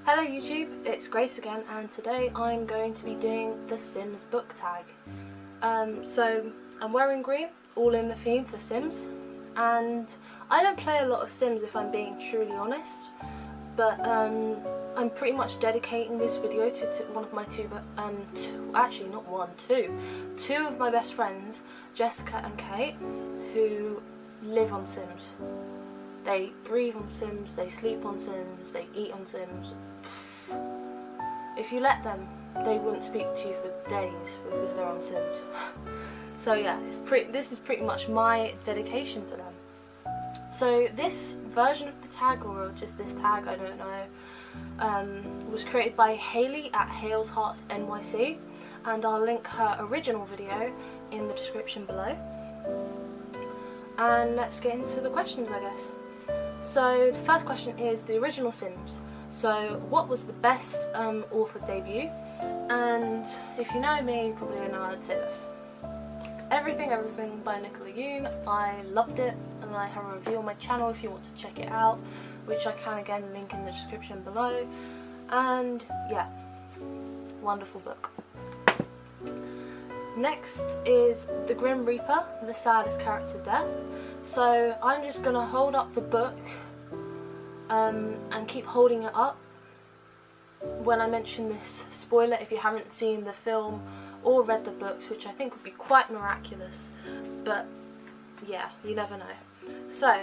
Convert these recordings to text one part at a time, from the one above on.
Hello YouTube, it's Grace again, and today I'm going to be doing the Sims book tag. So I'm wearing green, all in the theme for Sims, and I don't play a lot of Sims if I'm being truly honest, but I'm pretty much dedicating this video to one of my two of my best friends, Jessica and Kate, who live on Sims. They breathe on Sims, they sleep on Sims, they eat on Sims. If you let them, they wouldn't speak to you for days because they're on Sims. So yeah, this is pretty much my dedication to them. So this version of the tag, or just this tag, I don't know, was created by Hailey at Hales Hearts NYC, and I'll link her original video in the description below. And let's get into the questions, I guess. So the first question is the original Sims. So what was the best author debut? And if you know me, you probably know I'd say this. Everything by Nicola Yoon. I loved it, and I have a review on my channel if you want to check it out, which I can again link in the description below. And yeah, wonderful book. Next is The Grim Reaper, The Saddest Character Death. So I'm just going to hold up the book and keep holding it up when I mention this spoiler if you haven't seen the film or read the books, which I think would be quite miraculous, but yeah, you never know. So,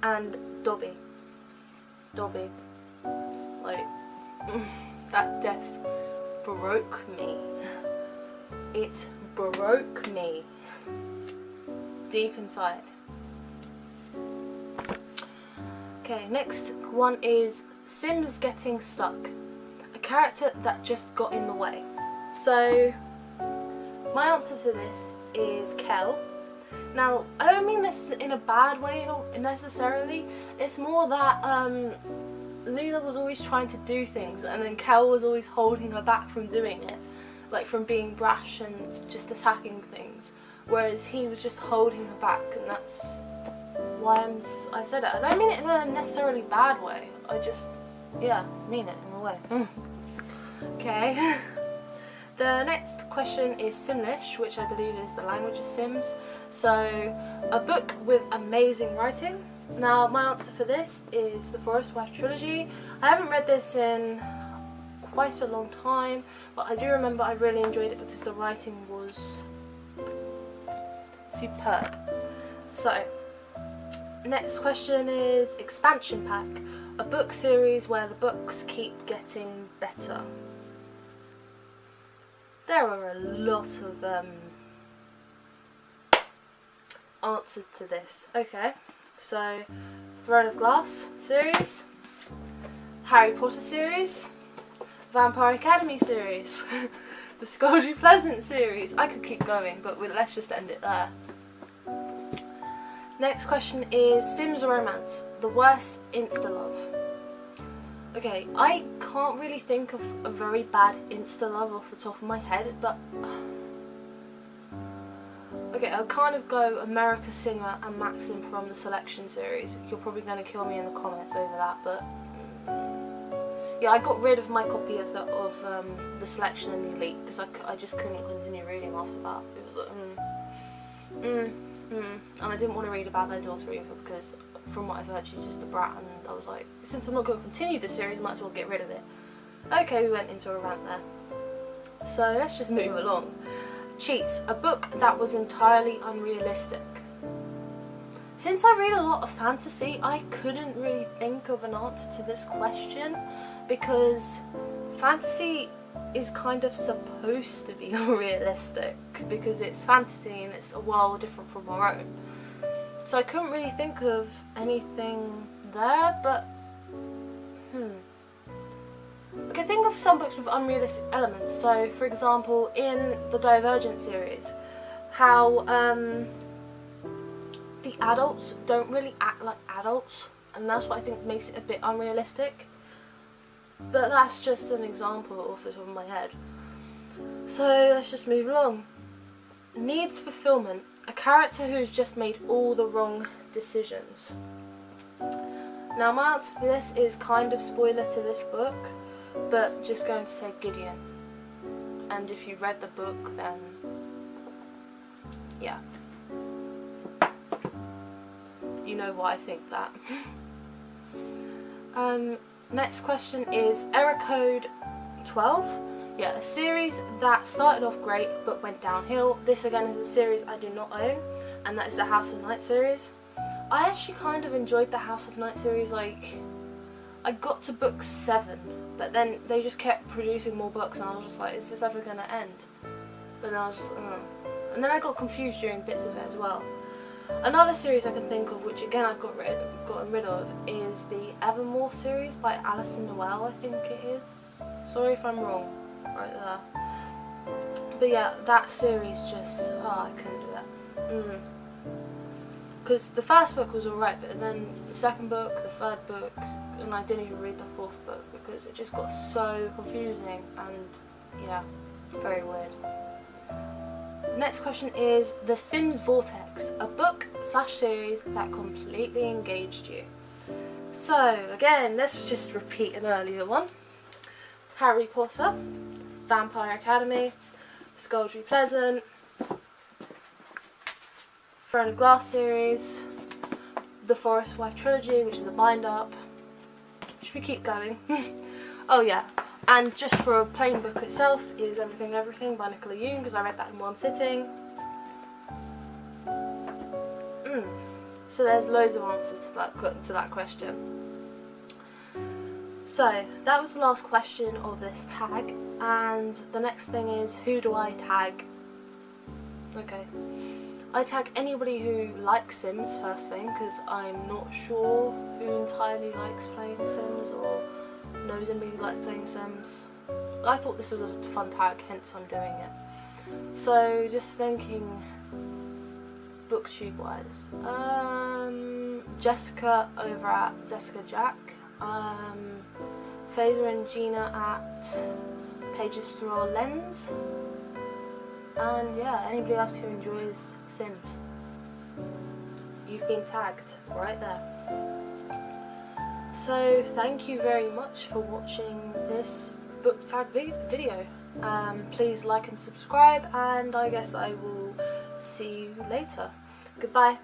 and Dobby, like, that death broke me. It broke me deep inside. Okay, next one is Sims Getting Stuck, a character that just got in the way. So my answer to this is Kel. Now I don't mean this in a bad way necessarily, it's more that Luna was always trying to do things and then Kel was always holding her back from doing it, like from being brash and just attacking things, whereas he was just holding her back, and that's why I said it. I don't mean it in a necessarily bad way, I just, yeah, mean it in a way. Okay. The next question is Simlish, which I believe is the language of Sims. So, a book with amazing writing. Now, my answer for this is the Forest Wife trilogy. I haven't read this in quite a long time, but I do remember I really enjoyed it because the writing was superb. So, next question is Expansion Pack, a book series where the books keep getting better. There are a lot of answers to this. Okay, so Throne of Glass series, Harry Potter series, Vampire Academy series, the Scoldry Pleasant series. I could keep going, but let's just end it there. Next question is Sims Romance, the worst insta-love. Okay, I can't really think of a very bad insta-love off the top of my head, but okay, I'll kind of go America Singer and Maxim from the Selection series. You're probably going to kill me in the comments over that, but yeah, I got rid of my copy of the Selection and the Elite because I just couldn't continue reading after that. It was like, and I didn't want to read about their daughter either because from what I've heard she's just a brat, and I was like, since I'm not going to continue the series, I might as well get rid of it. Okay, we went into a rant there. So let's just move along. Cheats, a book that was entirely unrealistic. Since I read a lot of fantasy, I couldn't really think of an answer to this question because fantasy is kind of supposed to be unrealistic because it's fantasy and it's a world different from our own. So I couldn't really think of anything there, but okay, think of some books with unrealistic elements. So for example, in the Divergent series, how the adults don't really act like adults, and that's what I think makes it a bit unrealistic. But that's just an example off the top of my head. So let's just move along. Needs fulfillment, a character who's just made all the wrong decisions. Now my answer to this is kind of spoiler to this book, but just going to say Gideon. And if you read the book, then yeah, you know why I think that. Next question is Error Code 12. Yeah, a series that started off great but went downhill. This again is a series I do not own, and that is the House of Night series. I actually kind of enjoyed the House of Night series. Like, I got to book 7, but then they just kept producing more books, and I was just like, is this ever going to end? But then I was just, and then I got confused during bits of it as well. Another series I can think of, which again I've gotten rid of, is the Evermore series by Alison Noel, I think it is. Sorry if I'm wrong, right there. But yeah, that series just, I couldn't do that. Because the first book was alright, but then the second book, the third book, and I didn't even read the fourth book because it just got so confusing and yeah, very weird. Next question is The Sims Vortex, a book/series that completely engaged you. So again, let's just repeat an earlier one. Harry Potter, Vampire Academy, Scoldry Pleasant, Throne of Glass series, the Forest Wife trilogy, which is a bind-up. Should we keep going? Oh yeah, and just for a plain book itself is Everything Everything by Nicola Yoon, because I read that in one sitting. So there's loads of answers to that question. So that was the last question of this tag, and the next thing is, who do I tag? Okay. I tag anybody who likes Sims first thing, because I'm not sure who entirely likes playing Sims or knows anybody who likes playing Sims. I thought this was a fun tag, hence I'm doing it. So just thinking booktube wise, Jessica over at Jessica Jack, Phaser and Gina at Pages Through Our Lens, and yeah, anybody else who enjoys Sims. You've been tagged right there. So thank you very much for watching this book tag video. Please like and subscribe, and I guess I will see you later. Goodbye.